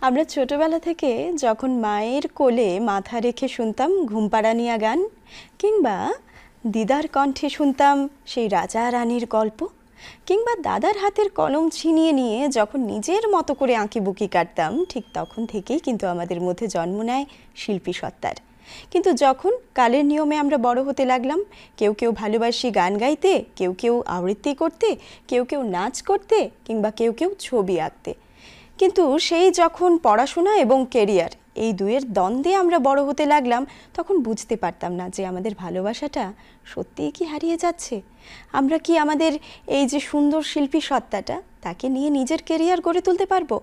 আমরা ছোটবেলা থেকে যখন মায়ের কোলে মাথা রেখে শুনতাম ঘুমপাড়ানিয়া গান, কিংবা দিদার কণ্ঠে শুনতাম সেই রাজা রানীর গল্প, কিংবা দাদার হাতের কলম ছিনিয়ে নিয়ে যখন নিজের মতো করে আঁকিবুকি কাটতাম, ঠিক তখন থেকেই কিন্তু আমাদের মধ্যে জন্ম নেয় শিল্পী সত্তার। কিন্তু যখন কালের নিয়মে আমরা বড় হতে লাগলাম, কেউ কেউ ভালোবাসি গান গাইতে, কেউ কেউ আবৃত্তি করতে, কেউ কেউ নাচ করতে, কিংবা কেউ কেউ ছবি আঁকতে, কিন্তু সেই যখন পড়াশোনা এবং কেরিয়ার এই দুয়ের দ্বন্দ্বে আমরা বড় হতে লাগলাম, তখন বুঝতে পারতাম না যে আমাদের ভালোবাসাটা সত্যিই কি হারিয়ে যাচ্ছে। আমরা কি আমাদের এই যে সুন্দর শিল্পী সত্তাটা তাকে নিয়ে নিজের কেরিয়ার গড়ে তুলতে পারবো?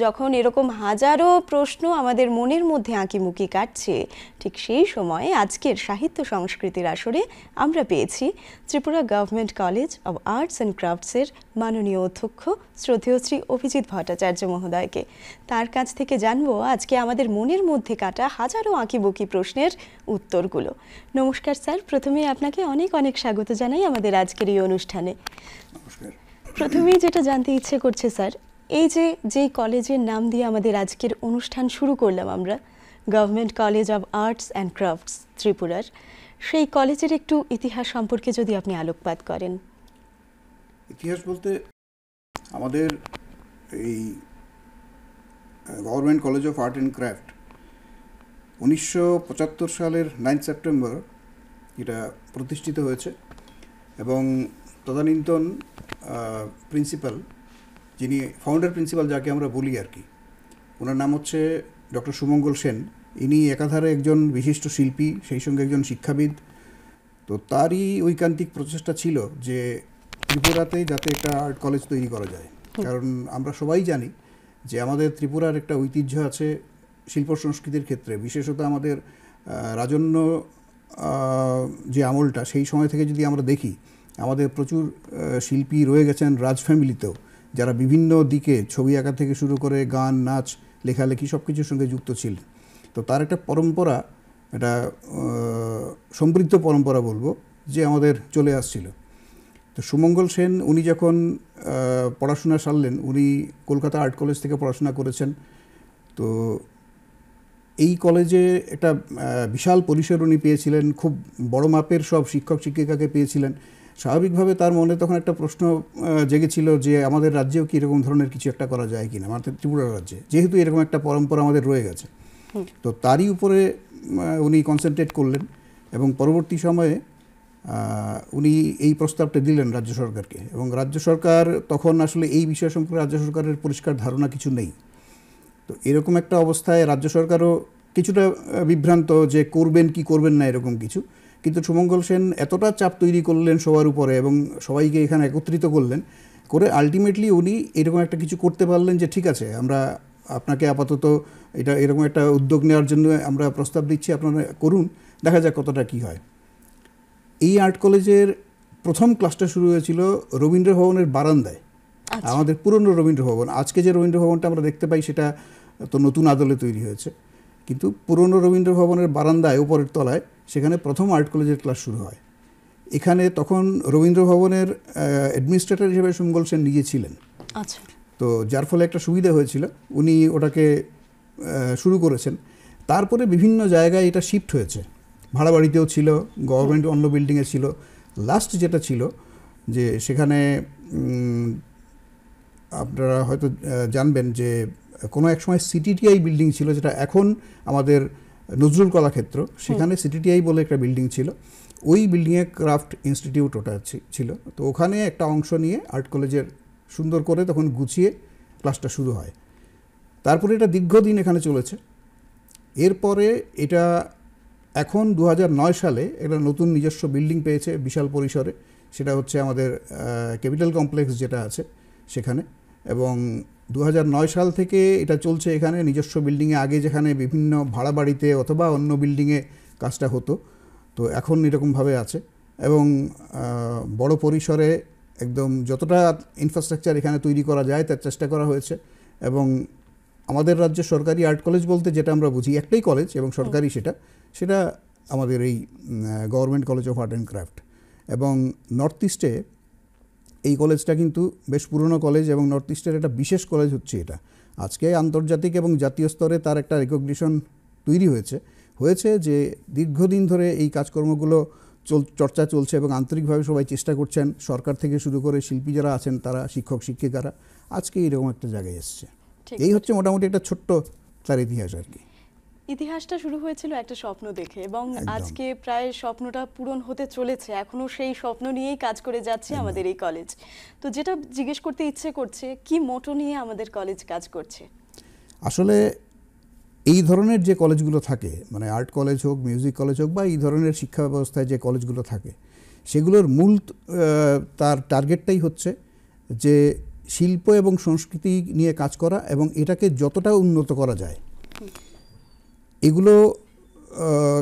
যখন এরকম হাজারো প্রশ্ন আমাদের মনের মধ্যে আঁকিমুকি কাটছে, ঠিক সেই সময়ে আজকের সাহিত্য সংস্কৃতির আসরে আমরা পেয়েছি Tripura government college of arts and ক্রাফটসের মাননীয় অধ্যক্ষ শ্রদ্ধেয় শ্রী অভিজিৎ ভট্টাচার্য মহোদয়কে। তার কাছ থেকে জানবো আজকে আমাদের মনের মধ্যে কাটা হাজারো আঁকিবুকি প্রশ্নের উত্তরগুলো। নমস্কার স্যার, প্রথমেই আপনাকে অনেক অনেক স্বাগত জানাই আমাদের আজকের এই অনুষ্ঠানে। নমস্কার। প্রথমেই যেটা জানতে ইচ্ছে করছে স্যার, এই যেই কলেজের নাম দিয়ে আমাদের আজকের অনুষ্ঠান শুরু করলাম আমরা, government college of arts and crafts ত্রিপুরার, সেই কলেজের একটু ইতিহাস সম্পর্কে যদি আপনি আলোকপাত করেন। ইতিহাস বলতে আমাদের এই government college of art and craft 1975 সালের 9 সেপ্টেম্বর এটা প্রতিষ্ঠিত হয়েছে, এবং তদানীন্তন প্রিন্সিপাল, যিনি ফাউন্ডার প্রিন্সিপাল যাকে আমরা বলি আর কি, ওনার নাম হচ্ছে ডক্টর সুমঙ্গল সেন। ইনি একাধারে একজন বিশিষ্ট শিল্পী, সেই সঙ্গে একজন শিক্ষাবিদ। তো তারই ঐকান্তিক প্রচেষ্টা ছিল যে ত্রিপুরাতে যাতে একটা আর্ট কলেজ তৈরি করা যায়। কারণ আমরা সবাই জানি যে আমাদের ত্রিপুরার একটা ঐতিহ্য আছে শিল্প সংস্কৃতির ক্ষেত্রে, বিশেষত আমাদের রাজন্য যে আমলটা, সেই সময় থেকে যদি আমরা দেখি, আমাদের প্রচুর শিল্পী রয়ে গেছেন রাজ ফ্যামিলিতেও, যারা বিভিন্ন দিকে ছবি আঁকা থেকে শুরু করে গান, নাচ, লেখালেখি সব কিছুর সঙ্গে যুক্ত ছিলেন। তো তার একটা পরম্পরা, একটা সমৃদ্ধ পরম্পরা বলবো, যে আমাদের চলে আসছিল। তো সুমঙ্গল সেন উনি যখন পড়াশোনা সারলেন, উনি কলকাতা আর্ট কলেজ থেকে পড়াশোনা করেছেন। তো এই কলেজে একটা বিশাল পরিসর উনি পেয়েছিলেন, খুব বড় মাপের সব শিক্ষক শিক্ষিকাকে পেয়েছিলেন। স্বাভাবিকভাবে তার মনে তখন একটা প্রশ্ন জেগেছিল যে আমাদের রাজ্যেও কি এরকম ধরনের কিছু একটা করা যায় কিনা, আমাদের ত্রিপুরা রাজ্যে, যেহেতু এরকম একটা পরম্পরা আমাদের রয়ে গেছে। তো তারই উপরে উনি কনসেন্ট্রেট করলেন, এবং পরবর্তী সময়ে উনি এই প্রস্তাবটা দিলেন রাজ্য সরকারকে, এবং রাজ্য সরকার তখন আসলে এই বিষয় সম্পর্কে রাজ্য সরকারের পরিষ্কার ধারণা কিছু নেই। তো এরকম একটা অবস্থায় রাজ্য সরকারও কিছুটা বিভ্রান্ত যে করবেন কি করবেন না এরকম কিছু। কিন্তু সুমঙ্গল সেন এতটা চাপ তৈরি করলেন সবার উপরে, এবং সবাইকে এখানে একত্রিত করলেন, করে আলটিমেটলি উনি এরকম একটা কিছু করতে পারলেন যে ঠিক আছে, আমরা আপনাকে আপাতত এটা এরকম একটা উদ্যোগ নেওয়ার জন্য আমরা প্রস্তাব দিচ্ছি, আপনারা করুন, দেখা যাক কতটা কী হয়। এই আর্ট কলেজের প্রথম ক্লাসটা শুরু হয়েছিল রবীন্দ্র ভবনের বারান্দায়। আমাদের পুরনো রবীন্দ্র ভবন, আজকে যে রবীন্দ্র ভবনটা আমরা দেখতে পাই সেটা তো নতুন আদলে তৈরি হয়েছে, কিন্তু পুরনো রবীন্দ্র ভবনের বারান্দায় উপরের তলায় সেখানে প্রথম আর্ট কলেজের ক্লাস শুরু হয়। এখানে তখন রবীন্দ্র ভবনের অ্যাডমিনিস্ট্রেটর হিসেবে সুমঙ্গল সেন নিজে ছিলেন। আচ্ছা। তো যার ফলে একটা সুবিধা হয়েছিল, উনি ওটাকে শুরু করেছেন। তারপরে বিভিন্ন জায়গায় এটা শিফট হয়েছে, ভাড়া বাড়িতেও ছিল, গভর্নমেন্ট অন্য বিল্ডিংয়ে ছিল। লাস্ট যেটা ছিল যে সেখানে আপনারা হয়তো জানবেন যে কোনো এক সময় সিটিটিআই বিল্ডিং ছিল, যেটা এখন আমাদের নজরুল কলাক্ষেত্র, সেখানে সিটিটিআই বলে একটা বিল্ডিং ছিল। ওই বিল্ডিংয়ে ক্রাফট ইনস্টিটিউট ওটা ছিল। তো ওখানে একটা অংশ নিয়ে আর্ট কলেজের সুন্দর করে তখন গুছিয়ে ক্লাসটা শুরু হয়। তারপরে এটা দীর্ঘদিন এখানে চলেছে। এরপরে এটা এখন 2009 সালে একটা নতুন নিজস্ব বিল্ডিং পেয়েছে বিশাল পরিসরে, সেটা হচ্ছে আমাদের ক্যাপিটাল কমপ্লেক্স যেটা আছে সেখানে। এবং 2009 সাল থেকে এটা চলছে এখানে নিজস্ব বিল্ডিংয়ে। আগে যেখানে বিভিন্ন ভাড়া বাড়িতে অথবা অন্য বিল্ডিংয়ে কাজটা হতো, তো এখন এরকমভাবে আছে, এবং বড় পরিসরে একদম যতটা ইনফ্রাস্ট্রাকচার এখানে তৈরি করা যায় তার চেষ্টা করা হয়েছে। এবং আমাদের রাজ্যে সরকারি আর্ট কলেজ বলতে যেটা আমরা বুঝি, একটাই কলেজ এবং সরকারি, সেটা আমাদের এই government college of art and craft. এবং নর্থ ইস্টে এই কলেজটা কিন্তু বেশ পুরনো কলেজ, এবং নর্থ ইস্টের একটা বিশেষ কলেজ হচ্ছে এটা। আজকে আন্তর্জাতিক এবং জাতীয় স্তরে তার একটা রেকগনিশন তৈরি হয়েছে যে দীর্ঘদিন ধরে এই কাজকর্মগুলো চর্চা চলছে এবং আন্তরিকভাবে সবাই চেষ্টা করছেন, সরকার থেকে শুরু করে শিল্পী যারা আছেন তারা, শিক্ষক শিক্ষিকারা, আজকে এইরকম একটা জায়গায় এসছে। এই হচ্ছে মোটামুটি একটা ছোট্ট তার ইতিহাস আর কি। ইতিহাসটা শুরু হয়েছিল একটা স্বপ্ন দেখে এবং আজকে প্রায় স্বপ্নটা পূরণ হতে চলেছে। এখনো সেই স্বপ্ন নিয়েই কাজ করে যাচ্ছে আমাদের এই কলেজ। তো যেটা জিজ্ঞেস করতে ইচ্ছে করছে, কি মোটো নিয়ে আমাদের কলেজ কাজ করছে? আসলে এই ধরনের যে কলেজগুলো থাকে, মানে আর্ট কলেজ হোক, মিউজিক কলেজ হোক, বা এই ধরনের শিক্ষা ব্যবস্থায় যে কলেজগুলো থাকে, সেগুলোর মূল তার টার্গেটটাই হচ্ছে যে শিল্প এবং সংস্কৃতি নিয়ে কাজ করা এবং এটাকে যতটা উন্নত করা যায়। এগুলো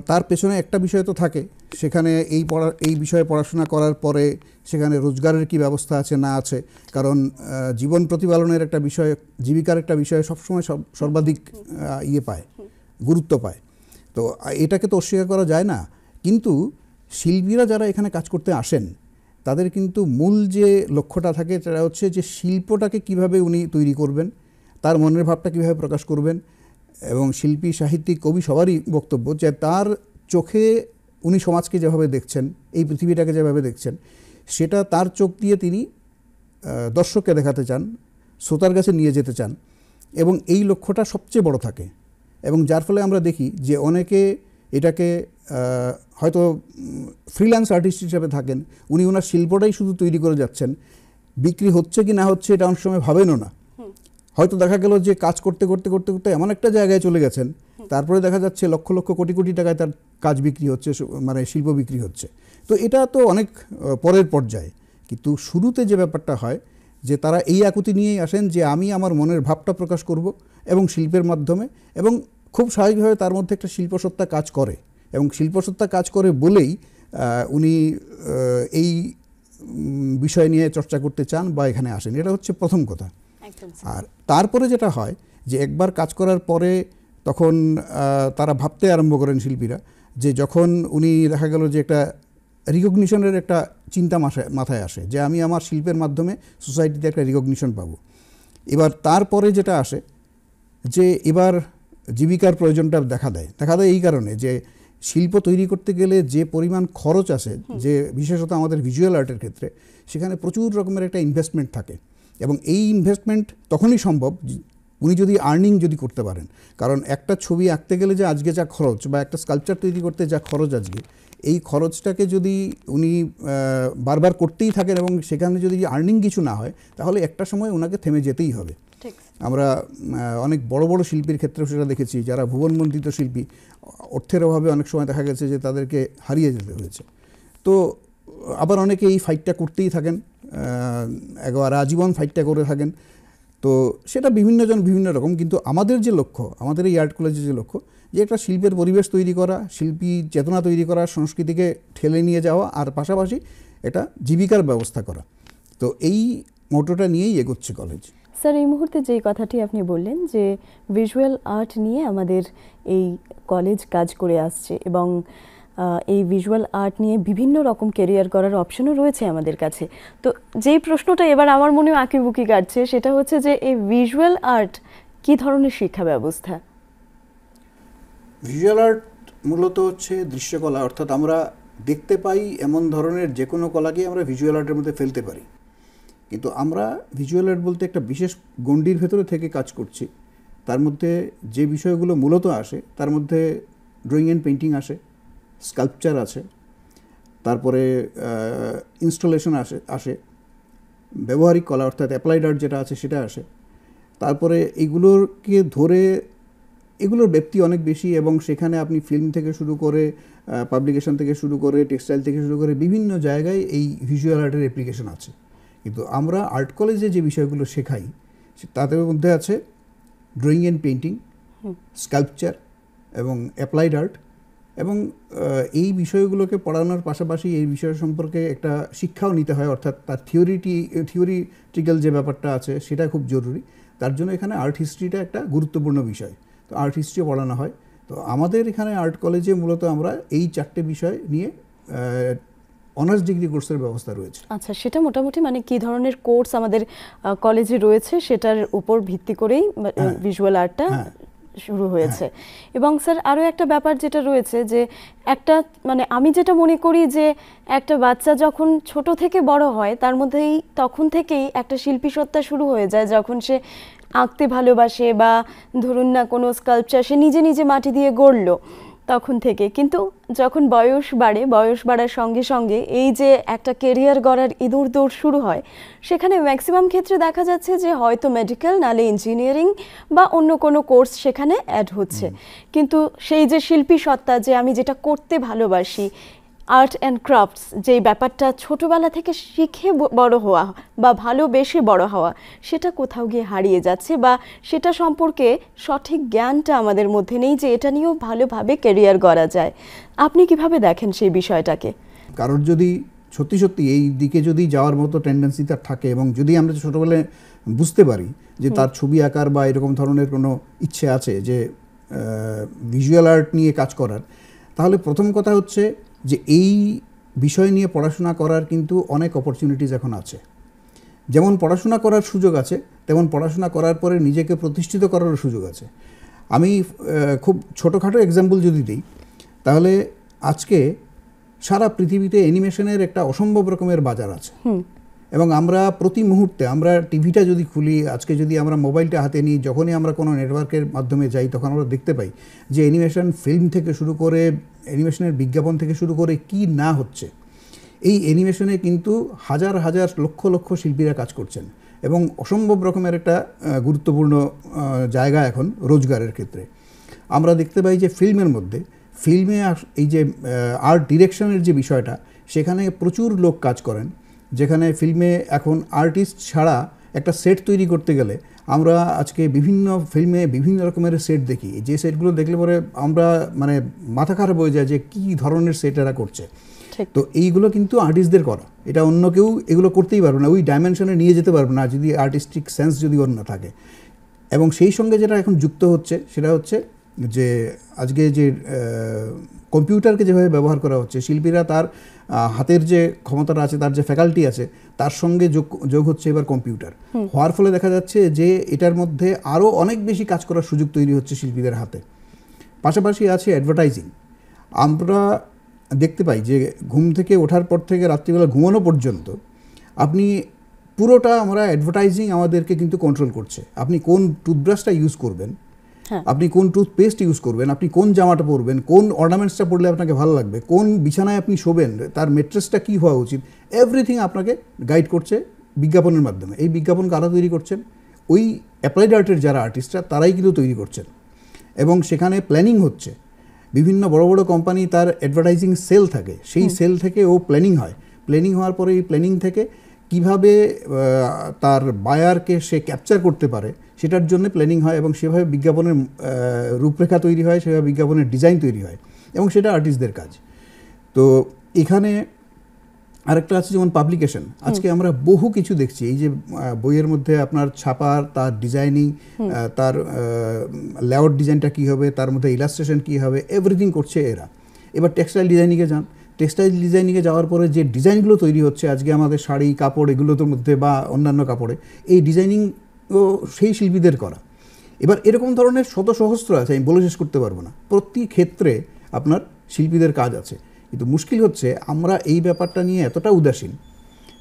তার পেছনে একটা বিষয় তো থাকে, সেখানে এই বিষয়ে পড়াশোনা করার পরে সেখানে রোজগারের কি ব্যবস্থা আছে না আছে, কারণ জীবন প্রতিপালনের একটা বিষয়, জীবিকার একটা বিষয় সবসময় সর্বাধিক গুরুত্ব পায়। তো এটাকে তো অস্বীকার করা যায় না। কিন্তু শিল্পীরা যারা এখানে কাজ করতে আসেন, তাদের কিন্তু মূল যে লক্ষ্যটা থাকে সেটা হচ্ছে যে শিল্পটাকে কিভাবে উনি তৈরি করবেন, তার মনের ভাবটা কিভাবে প্রকাশ করবেন। এবং শিল্পী, সাহিত্যিক, কবি সবারই বক্তব্য যে তার চোখে উনি সমাজকে যেভাবে দেখছেন, এই পৃথিবীটাকে যেভাবে দেখছেন, সেটা তার চোখ দিয়ে তিনি দর্শককে দেখাতে চান, শ্রোতার কাছে নিয়ে যেতে চান, এবং এই লক্ষ্যটা সবচেয়ে বড় থাকে। এবং যার ফলে আমরা দেখি যে অনেকে এটাকে হয়তো ফ্রিল্যান্স আর্টিস্ট হিসেবে থাকেন, উনি ওনার শিল্পটাই শুধু তৈরি করে যাচ্ছেন, বিক্রি হচ্ছে কি না হচ্ছে এটা অনেক সময় ভাবেনও না। হয়তো দেখা গেল যে কাজ করতে করতে করতে করতে এমন একটা জায়গায় চলে গেছেন, তারপরে দেখা যাচ্ছে লক্ষ লক্ষ কোটি কোটি টাকায় তার কাজ বিক্রি হচ্ছে, মানে শিল্প বিক্রি হচ্ছে। তো এটা তো অনেক পরের পর্যায়ে। কিন্তু শুরুতে যে ব্যাপারটা হয় যে তারা এই আকুতি নিয়েই আসেন যে আমি আমার মনের ভাবটা প্রকাশ করব এবং শিল্পের মাধ্যমে, এবং খুব স্বাভাবিকভাবে তার মধ্যে একটা শিল্পসত্তা কাজ করে, এবং শিল্পসত্তা কাজ করে বলেই উনি এই বিষয় নিয়ে চর্চা করতে চান বা এখানে আসেন। এটা হচ্ছে প্রথম কথা। আর তারপরে যেটা হয় যে একবার কাজ করার পরে তখন তারা ভাবতে আরম্ভ করেন শিল্পীরা, যে যখন উনি দেখা গেল যে একটা রিকগনিশনের একটা চিন্তা মাথায় আসে যে আমি আমার শিল্পের মাধ্যমে সোসাইটিতে একটা রিকগনিশন পাবো। এবার তারপরে যেটা আসে যে এবার জীবিকার প্রয়োজনটা দেখা দেয় এই কারণে যে শিল্প তৈরি করতে গেলে যে পরিমাণ খরচ আসে, যে বিশেষত আমাদের ভিজুয়াল আর্টের ক্ষেত্রে, সেখানে প্রচুর রকমের একটা ইনভেস্টমেন্ট থাকে। এবং এই ইনভেস্টমেন্ট তখনই সম্ভব উনি যদি আর্নিং যদি করতে পারেন। কারণ একটা ছবি আঁকতে গেলে যে আজকে যা খরচ, বা একটা স্কাল্পচার তৈরি করতে যা খরচ আজকে, এই খরচটাকে যদি উনি বারবার করতেই থাকেন এবং সেখানে যদি আর্নিং কিছু না হয়, তাহলে একটা সময় ওনাকে থেমে যেতেই হবে। আমরা অনেক বড় বড় শিল্পীর ক্ষেত্রেও সেটা দেখেছি, যারা ভুবনমন্ডিত শিল্পী, অর্থের অভাবে অনেক সময় দেখা গেছে যে তাদেরকে হারিয়ে যেতে হয়েছে। তো আবার অনেকে এই ফাইটটা করতেই থাকেন, একবার আজীবন ফাইটটা করে থাকেন। তো সেটা বিভিন্ন জন বিভিন্ন রকম, কিন্তু আমাদের যে লক্ষ্য, আমাদের এই আর্ট কলেজের যে লক্ষ্য, যে একটা শিল্পের পরিবেশ তৈরি করা, শিল্পী চেতনা তৈরি করা, সংস্কৃতিকে ঠেলে নিয়ে যাওয়া, আর পাশাপাশি এটা জীবিকার ব্যবস্থা করা। তো এই মোটোটা নিয়েই এগোচ্ছে কলেজ। স্যার, এই মুহূর্তে যেই কথাটি আপনি বললেন যে ভিজুয়াল আর্ট নিয়ে আমাদের এই কলেজ কাজ করে আসছে, এবং এই ভিজুয়াল আর্ট নিয়ে বিভিন্ন রকম কেরিয়ার করার অপশনও রয়েছে আমাদের কাছে। তো যেই প্রশ্নটা এবার আমার মনেও আঁকিবুকি কাটছে, সেটা হচ্ছে যে এই ভিজুয়াল আর্ট কী ধরনের শিক্ষা ব্যবস্থা? ভিজুয়াল আর্ট মূলত হচ্ছে দৃশ্যকলা, অর্থাৎ আমরা দেখতে পাই এমন ধরনের যে কোনো কলাকেই আমরা ভিজুয়াল আর্টের মধ্যে ফেলতে পারি। কিন্তু আমরা ভিজুয়াল আর্ট বলতে একটা বিশেষ গণ্ডির ভেতরে থেকে কাজ করছি। তার মধ্যে যে বিষয়গুলো মূলত আসে, তার মধ্যে ড্রয়িং অ্যান্ড পেইন্টিং আসে, স্কাল্পচার আছে, তারপরে ইনস্টলেশন আসে, ব্যবহারিক কলা অর্থাৎ অ্যাপ্লাইড আর্ট যেটা আছে সেটা আসে। তারপরে এগুলোকে ধরে, এগুলোর ব্যাপ্তি অনেক বেশি, এবং সেখানে আপনি ফিল্ম থেকে শুরু করে, পাবলিকেশন থেকে শুরু করে, টেক্সটাইল থেকে শুরু করে বিভিন্ন জায়গায় এই ভিজুয়াল আর্টের অ্যাপ্লিকেশন আছে। কিন্তু আমরা আর্ট কলেজে যে বিষয়গুলো শেখাই তাদের মধ্যে আছে ড্রয়িং অ্যান্ড পেইন্টিং, স্কাল্পচার এবং অ্যাপ্লাইড আর্ট। এবং এই বিষয়গুলোকে পড়ানোর পাশাপাশি এই বিষয় সম্পর্কে একটা শিক্ষাও নিতে হয়, অর্থাৎ তার থিওরিটিক্যাল যে ব্যাপারটা আছে সেটা খুব জরুরি। তার জন্য এখানে আর্ট হিস্ট্রিটা একটা গুরুত্বপূর্ণ বিষয়, তো আর্ট হিস্ট্রিও পড়ানো হয়। তো আমাদের এখানে আর্ট কলেজে মূলত আমরা এই চারটে বিষয় নিয়ে অনার্স ডিগ্রি কোর্সের ব্যবস্থা রয়েছে। আচ্ছা, সেটা মোটামুটি মানে কি ধরনের কোর্স আমাদের কলেজে রয়েছে সেটার উপর ভিত্তি করেই ভিজুয়াল আর্টটা শুরু হয়েছে। এবং স্যার আরও একটা ব্যাপার যেটা রয়েছে যে একটা মানে আমি যেটা মনে করি যে একটা বাচ্চা যখন ছোট থেকে বড় হয় তার মধ্যেই তখন থেকেই একটা শিল্পী সত্তা শুরু হয়ে যায়, যখন সে আঁকতে ভালোবাসে বা ধরুন না কোনো স্কাল্পচার সে নিজে নিজে মাটি দিয়ে গড়লো তখন থেকে। কিন্তু যখন বয়স বাড়ে, বয়স বাড়ার সঙ্গে সঙ্গে এই যে একটা কেরিয়ার গড়ার ইঁদুর দৌড় শুরু হয়, সেখানে ম্যাক্সিমাম ক্ষেত্রে দেখা যাচ্ছে যে হয়তো মেডিকেল নালে ইঞ্জিনিয়ারিং বা অন্য কোনো কোর্স সেখানে অ্যাড হচ্ছে। কিন্তু সেই যে শিল্পী সত্তা, যে আমি যেটা করতে ভালোবাসি, আর্ট অ্যান্ড ক্রাফটস, যেই ব্যাপারটা ছোটবেলা থেকে শিখে বড় হওয়া বা ভালোবেসে বড় হওয়া, সেটা কোথাও গিয়ে হারিয়ে যাচ্ছে বা সেটা সম্পর্কে সঠিক জ্ঞানটা আমাদের মধ্যে নেই যে এটা নিয়েও ভালোভাবে ক্যারিয়ার গড়া যায়। আপনি কিভাবে দেখেন সেই বিষয়টাকে? কারোর যদি সত্যি সত্যি এই দিকে যদি যাওয়ার মতো টেন্ডেন্সি তার থাকে এবং যদি আমরা ছোটোবেলায় বুঝতে পারি যে তার ছবি আঁকার বা এরকম ধরনের কোনো ইচ্ছে আছে যে ভিজুয়াল আর্ট নিয়ে কাজ করার, তাহলে প্রথম কথা হচ্ছে যে এই বিষয় নিয়ে পড়াশোনা করার কিন্তু অনেক অপরচুনিটিস এখন আছে। যেমন পড়াশোনা করার সুযোগ আছে, তেমন পড়াশোনা করার পরে নিজেকে প্রতিষ্ঠিত করারও সুযোগ আছে। আমি খুব ছোটোখাটো এক্সাম্পল যদি দিই, তাহলে আজকে সারা পৃথিবীতে অ্যানিমেশনের একটা অসম্ভব রকমের বাজার আছে। এবং আমরা প্রতি মুহূর্তে আমরা টিভিটা যদি খুলি, আজকে যদি আমরা মোবাইলটা হাতে নিই, যখনই আমরা কোনো নেটওয়ার্কের মাধ্যমে যাই তখন আমরা দেখতে পাই যে অ্যানিমেশন ফিল্ম থেকে শুরু করে অ্যানিমেশনের বিজ্ঞাপন থেকে শুরু করে কি না হচ্ছে। এই অ্যানিমেশনে কিন্তু হাজার হাজার লক্ষ লক্ষ শিল্পীরা কাজ করছেন এবং অসম্ভব রকমের একটা গুরুত্বপূর্ণ জায়গা এখন রোজগারের ক্ষেত্রে। আমরা দেখতে পাই যে ফিল্মের মধ্যে এই যে আর্ট ডিরেকশনের যে বিষয়টা, সেখানে প্রচুর লোক কাজ করেন। যেখানে ফিল্মে এখন আর্টিস্ট ছাড়া একটা সেট তৈরি করতে গেলে আমরা আজকে বিভিন্ন ফিল্মে বিভিন্ন রকমের সেট দেখি, যে সেটগুলো দেখলে পরে আমরা মানে মাথা খারাপ হয়ে যায় যে কী ধরনের সেট এরা করছে। তো এইগুলো কিন্তু আর্টিস্টদের করা, এটা অন্য কেউ এগুলো করতেই পারবে না, ওই ডাইমেনশনে নিয়ে যেতে পারবে না যদি আর্টিস্টিক সেন্স যদি ওর না থাকে। এবং সেই সঙ্গে যেটা এখন যুক্ত হচ্ছে সেটা হচ্ছে যে আজকে যে কম্পিউটারকে যেভাবে ব্যবহার করা হচ্ছে, শিল্পীরা তার হাতের যে ক্ষমতাটা আছে, তার যে ফ্যাকাল্টি আছে, তার সঙ্গে যোগ হচ্ছে এবার কম্পিউটার হওয়ার ফলে দেখা যাচ্ছে যে এটার মধ্যে আরও অনেক বেশি কাজ করার সুযোগ তৈরি হচ্ছে শিল্পীদের হাতে। পাশাপাশি আছে অ্যাডভার্টাইজিং। আমরা দেখতে পাই যে ঘুম থেকে ওঠার পর থেকে রাত্রিবেলা ঘুমানো পর্যন্ত আপনি পুরোটা আমরা অ্যাডভার্টাইজিং আমাদেরকে কিন্তু কন্ট্রোল করছে। আপনি কোন টুথব্রাশটা ইউজ করবেন, আপনি কোন টুথপেস্ট ইউজ করবেন, আপনি কোন জামাটা পরবেন, কোন অর্নামেন্টসটা পরলে আপনাকে ভালো লাগবে, কোন বিছানায় আপনি শোবেন, তার মেট্রেসটা কী হওয়া উচিত, এভরিথিং আপনাকে গাইড করছে বিজ্ঞাপনের মাধ্যমে। এই বিজ্ঞাপন কারা তৈরি করছেন? ওই অ্যাপ্লাইড আর্টের যারা আর্টিস্টরা তারাই কিন্তু তৈরি করছেন। এবং সেখানে প্ল্যানিং হচ্ছে, বিভিন্ন বড় বড় কোম্পানি তার অ্যাডভার্টাইজিং সেল থাকে, সেই সেল থেকে ও প্ল্যানিং হয়। প্ল্যানিং হওয়ার পরে এই প্ল্যানিং থেকে কিভাবে তার বায়ারকে সে ক্যাপচার করতে পারে সেটার জন্য প্ল্যানিং হয় এবং সেভাবে বিজ্ঞাপনের রূপরেখা তৈরি হয়, সেভাবে বিজ্ঞাপনের ডিজাইন তৈরি হয় এবং সেটা আর্টিস্টদের কাজ। তো এখানে আরেকটা আছে যেমন পাবলিকেশন। আজকে আমরা বহু কিছু দেখছি, এই যে বইয়ের মধ্যে আপনার ছাপার, তার ডিজাইনিং, তার লেআউট ডিজাইনটা কী হবে, তার মধ্যে ইলাস্ট্রেশন কী হবে, এভরিথিং করছে এরা। এবার টেক্সটাইল ডিজাইনিংয়ে যান, টেক্সটাইল ডিজাইনিংয়ে যাওয়ার পরে যে ডিজাইনগুলো তৈরি হচ্ছে আজকে আমাদের শাড়ি, কাপড় এগুলোর মধ্যে বা অন্যান্য কাপড়ে, এই ডিজাইনিংও সেই শিল্পীদের করা। এবার এরকম ধরনের শত সহস্র আছে, আমি বলে শেষ করতে পারবো না। প্রতি ক্ষেত্রে আপনার শিল্পীদের কাজ আছে, কিন্তু মুশকিল হচ্ছে আমরা এই ব্যাপারটা নিয়ে এতটা উদাসীন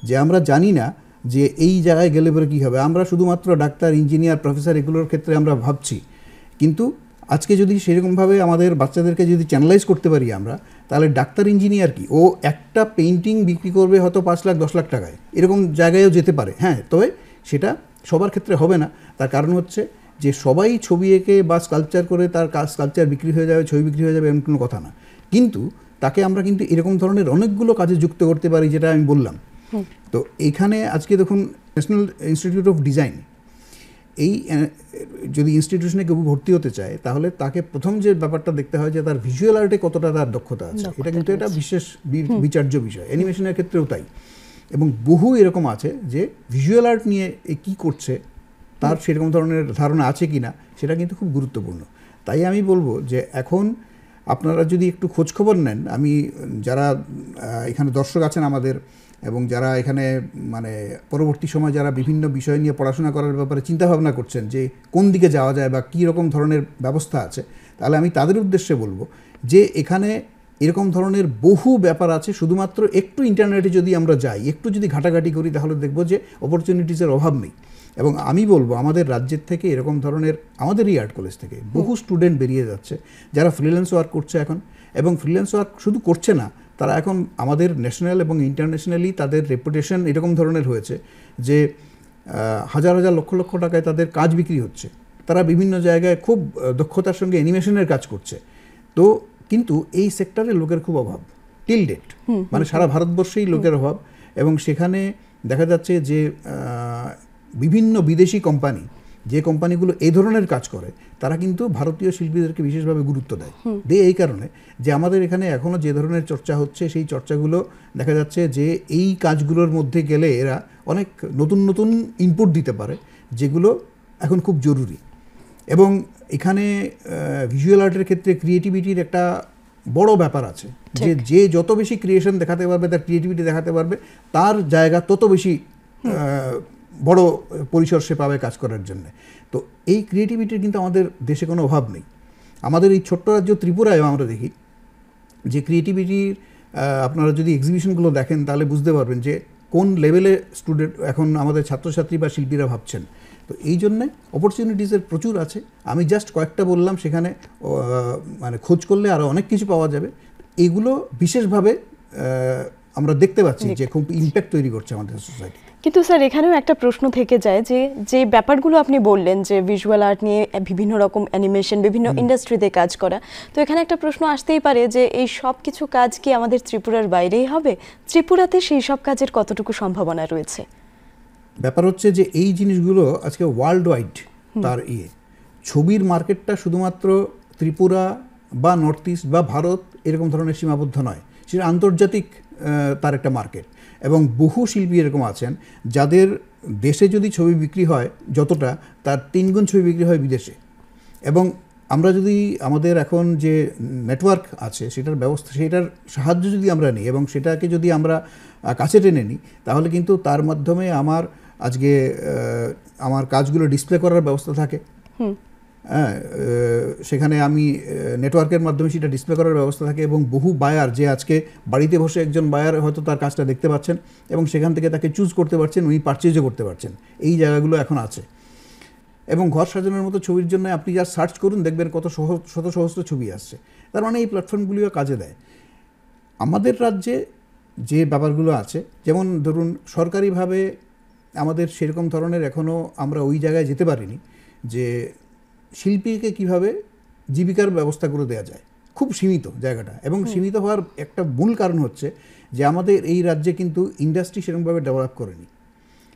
যে আমরা জানি না যে এই জায়গায় গেলে পরে কী হবে। আমরা শুধুমাত্র ডাক্তার, ইঞ্জিনিয়ার, প্রফেসর এগুলোর ক্ষেত্রে আমরা ভাবছি, কিন্তু আজকে যদি সেরকমভাবে আমাদের বাচ্চাদেরকে যদি চ্যানেলাইজ করতে পারি আমরা, তাহলে ডাক্তার, ইঞ্জিনিয়ার কি, ও একটা পেইন্টিং বিক্রি করবে হয়তো 5 লাখ 10 লাখ টাকায়, এরকম জায়গায়ও যেতে পারে। হ্যাঁ, তবে সেটা সবার ক্ষেত্রে হবে না। তার কারণ হচ্ছে যে সবাই ছবি এঁকে বা স্কাল্পচার করে তার স্কাল্পচার বিক্রি হয়ে যাবে, ছবি বিক্রি হয়ে যাবে, এমন কোনো কথা না। কিন্তু তাকে আমরা কিন্তু এরকম ধরনের অনেকগুলো কাজে যুক্ত করতে পারি, যেটা আমি বললাম। তো এখানে আজকে দেখুন ন্যাশনাল ইনস্টিটিউট অফ ডিজাইন, এই যদি ইনস্টিটিউশনে কেউ ভর্তি হতে চায় তাহলে তাকে প্রথম যে ব্যাপারটা দেখতে হয় যে তার ভিজুয়াল আর্টে কতটা তার দক্ষতা আছে। এটা কিন্তু এটা বিশেষ বিচার্য বিষয়, অ্যানিমেশনের ক্ষেত্রেও তাই। এবং বহু এরকম আছে যে ভিজুয়াল আর্ট নিয়ে কী করছে তার সেরকম ধরনের ধারণা আছে কি না, সেটা কিন্তু খুব গুরুত্বপূর্ণ। তাই আমি বলবো যে এখন আপনারা যদি একটু খোঁজখবর নেন, আমি যারা এখানে দর্শক আছেন আমাদের এবং যারা এখানে মানে পরবর্তী সময় যারা বিভিন্ন বিষয় নিয়ে পড়াশোনা করার ব্যাপারে চিন্তাভাবনা করছেন যে কোন দিকে যাওয়া যায় বা কী রকম ধরনের ব্যবস্থা আছে, তাহলে আমি তাদের উদ্দেশ্যে বলবো যে এখানে এরকম ধরনের বহু ব্যাপার আছে। শুধুমাত্র একটু ইন্টারনেটে যদি আমরা যাই, একটু যদি ঘাটাঘাটি করি, তাহলে দেখব যে অপরচুনিটিসের অভাব নেই। এবং আমি বলবো আমাদের রাজ্যের থেকে এরকম ধরনের আমাদেরই আর্ট কলেজ থেকে বহু স্টুডেন্ট বেরিয়ে যাচ্ছে যারা ফ্রিল্যান্স ওয়ার্ক করছে এখন, এবং ফ্রিল্যান্স ওয়ার্ক শুধু করছে না, তারা এখন আমাদের ন্যাশনাল এবং ইন্টারন্যাশনালি তাদের রেপুটেশন এরকম ধরনের হয়েছে যে হাজার হাজার লক্ষ লক্ষ টাকায় তাদের কাজ বিক্রি হচ্ছে। তারা বিভিন্ন জায়গায় খুব দক্ষতার সঙ্গে অ্যানিমেশনের কাজ করছে। তো কিন্তু এই সেক্টরে লোকের খুব অভাব টিল ডেট, মানে সারা ভারতবর্ষেই লোকের অভাব। এবং সেখানে দেখা যাচ্ছে যে বিভিন্ন বিদেশি কোম্পানি, যে কোম্পানিগুলো এই ধরনের কাজ করে, তারা কিন্তু ভারতীয় শিল্পীদেরকে বিশেষভাবে গুরুত্ব দেয় এই কারণে যে আমাদের এখানে এখনও যে ধরনের চর্চা হচ্ছে, সেই চর্চাগুলো দেখা যাচ্ছে যে এই কাজগুলোর মধ্যে গেলে এরা অনেক নতুন নতুন ইনপুট দিতে পারে, যেগুলো এখন খুব জরুরি। এবং এখানে ভিজুয়াল আর্টের ক্ষেত্রে ক্রিয়েটিভিটির একটা বড় ব্যাপার আছে, যে যত বেশি ক্রিয়েশন দেখাতে পারবে, তার ক্রিয়েটিভিটি দেখাতে পারবে, তার জায়গা তত বেশি বড় পরিসর সে পাবে কাজ করার জন্য। তো এই ক্রিয়েটিভিটির কিন্তু আমাদের দেশে কোনো অভাব নেই। আমাদের এই ছোট্ট রাজ্য ত্রিপুরায় আমরা দেখি যে ক্রিয়েটিভিটির আপনারা যদি এক্সিবিশনগুলো দেখেন, তাহলে বুঝতে পারবেন যে কোন লেভেলে স্টুডেন্ট এখন আমাদের ছাত্রছাত্রী বা শিল্পীরা ভাবছেন। তো এই জন্যে অপরচুনিটিসের প্রচুর আছে। আমি জাস্ট কয়েকটা বললাম, সেখানে মানে খোঁজ করলে আরও অনেক কিছু পাওয়া যাবে। এইগুলো বিশেষভাবে আমরা দেখতে পাচ্ছি যে খুব ইম্প্যাক্ট তৈরি করছে আমাদের সোসাইটি। কিন্তু স্যার এখানেও একটা প্রশ্ন থেকে যায় যে যে ব্যাপারগুলো আপনি বললেন যে ভিজুয়াল আর্ট নিয়ে বিভিন্ন রকম অ্যানিমেশন, বিভিন্ন ইন্ডাস্ট্রিতে কাজ করা, তো এখানে একটা প্রশ্ন আসতেই পারে যে এই সব কিছু কাজ কি আমাদের ত্রিপুরার বাইরেই হবে? ত্রিপুরাতে সেই সব কাজের কতটুকু সম্ভাবনা রয়েছে? ব্যাপার হচ্ছে যে এই জিনিসগুলো আজকে ওয়ার্ল্ড ওয়াইড তার ছবির মার্কেটটা শুধুমাত্র ত্রিপুরা বা নর্থ ইস্ট বা ভারত এরকম ধরনের সীমাবদ্ধ নয়, সেটা আন্তর্জাতিক তার একটা মার্কেট। এবং বহু শিল্পী এরকম আছেন যাদের দেশে যদি ছবি বিক্রি হয় যতটা, তার 3 গুণ ছবি বিক্রি হয় বিদেশে। এবং আমরা যদি আমাদের এখন যে নেটওয়ার্ক আছে সেটার ব্যবস্থা, সেটার সাহায্য যদি আমরা নিই এবং সেটাকে যদি আমরা কাছে টেনে নিই, তাহলে কিন্তু তার মাধ্যমে আজকে আমার কাজগুলো ডিসপ্লে করার ব্যবস্থা থাকে। হ্যাঁ, সেখানে আমি নেটওয়ার্কের মাধ্যমে সেটা ডিসপ্লে করার ব্যবস্থা থাকে। এবং বহু বায়ার, যে আজকে বাড়িতে বসে একজন বায়ার হয়তো তার কাজটা দেখতে পাচ্ছেন এবং সেখান থেকে তাকে চুজ করতে পারছেন, উনি পারচেজও করতে পারছেন, এই জায়গাগুলো এখন আছে। এবং ঘর সাজানোর মতো ছবির জন্য আপনি যা সার্চ করুন, দেখবেন কত শত সহস্র ছবি আসছে। তার মানে এই প্ল্যাটফর্মগুলিও কাজে দেয়। আমাদের রাজ্যে যে ব্যাপারগুলো আছে, যেমন ধরুন সরকারিভাবে আমাদের সেরকম ধরনের এখনও আমরা ওই জায়গায় যেতে পারিনি যে শিল্পীকে কিভাবে জীবিকার ব্যবস্থা করে দেওয়া যায়, খুব সীমিত জায়গাটা। এবং সীমিত হওয়ার একটা মূল কারণ হচ্ছে যে আমাদের এই রাজ্যে কিন্তু ইন্ডাস্ট্রি সেরকমভাবে ডেভেলপ করেনি।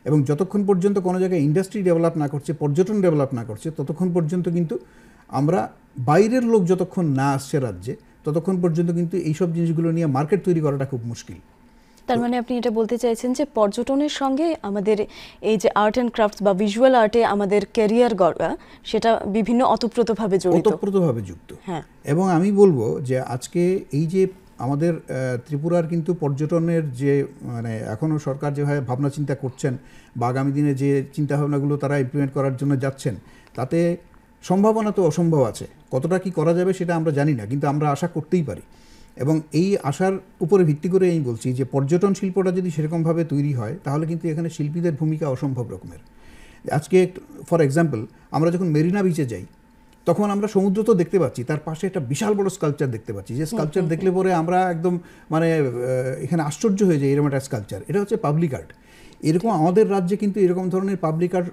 এবং যতক্ষণ পর্যন্ত কোনো জায়গায় ইন্ডাস্ট্রি ডেভেলপ না করছে, পর্যটন ডেভেলপ না করছে, ততক্ষণ পর্যন্ত কিন্তু আমরা বাইরের লোক যতক্ষণ না আসছে রাজ্যে, ততক্ষণ পর্যন্ত কিন্তু এইসব জিনিসগুলো নিয়ে মার্কেট তৈরি করাটা খুব মুশকিল। তার মানে আপনি এটা বলতে চাইছেন যে পর্যটনের সঙ্গে আমাদের এই যে আর্ট অ্যান্ড ক্রাফটস বা ভিজুয়াল আর্টে আমাদের ক্যারিয়ার গড়া, সেটা বিভিন্ন ওতপ্রোতভাবে যুক্ত। হ্যাঁ, এবং আমি বলবো যে আজকে এই যে আমাদের ত্রিপুরার কিন্তু পর্যটনের যে মানে এখনও সরকার যেভাবে ভাবনা চিন্তা করছেন বা আগামী দিনে যে চিন্তাভাবনাগুলো তারা ইমপ্লিমেন্ট করার জন্য যাচ্ছেন, তাতে সম্ভাবনা তো অসম্ভব আছে। কতটা কি করা যাবে সেটা আমরা জানি না, কিন্তু আমরা আশা করতেই পারি। এবং এই আশার উপরে ভিত্তি করে আমি বলছি যে পর্যটন শিল্পটা যদি সেরকমভাবে তৈরি হয়, তাহলে কিন্তু এখানে শিল্পীদের ভূমিকা অসম্ভব রকমের। আজকে ফর এক্সাম্পল, আমরা যখন মেরিনা বিচে যাই, তখন আমরা সমুদ্র তো দেখতে পাচ্ছি, তার পাশে একটা বিশাল বড় স্কাল্পচার দেখতে পাচ্ছি, যে স্কাল্পচার দেখলে পরে আমরা একদম মানে এখানে আশ্চর্য হয়ে যায়, এরকম একটা স্কাল্পচার। এটা হচ্ছে পাবলিক আর্ট। এরকম আমাদের রাজ্যে কিন্তু এরকম ধরনের পাবলিক আর্ট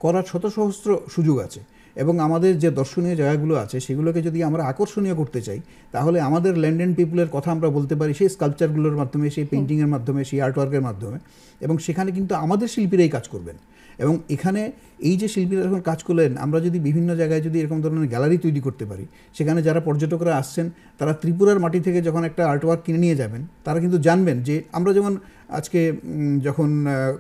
করার শত সহস্র সুযোগ আছে। এবং আমাদের যে দর্শনীয় জায়গাগুলো আছে, সেগুলোকে যদি আমরা আকর্ষণীয় করতে চাই, তাহলে আমাদের ল্যান্ড অ্যান্ড পিপলের কথা আমরা বলতে পারি সেই স্কাল্পচারগুলোর মাধ্যমে, সেই পেন্টিংয়ের মাধ্যমে, সেই আর্টওয়ার্কের মাধ্যমে। এবং সেখানে কিন্তু আমাদের শিল্পীরাই কাজ করবেন। এবং এখানে এই যে শিল্পীরা যখন কাজ করলেন, আমরা যদি বিভিন্ন জায়গায় যদি এরকম ধরনের গ্যালারি তৈরি করতে পারি, সেখানে যারা পর্যটকরা আসছেন, তারা ত্রিপুরার মাটি থেকে যখন একটা আর্টওয়ার্ক কিনে নিয়ে যাবেন, তারা কিন্তু জানবেন যে আমরা যেমন আজকে যখন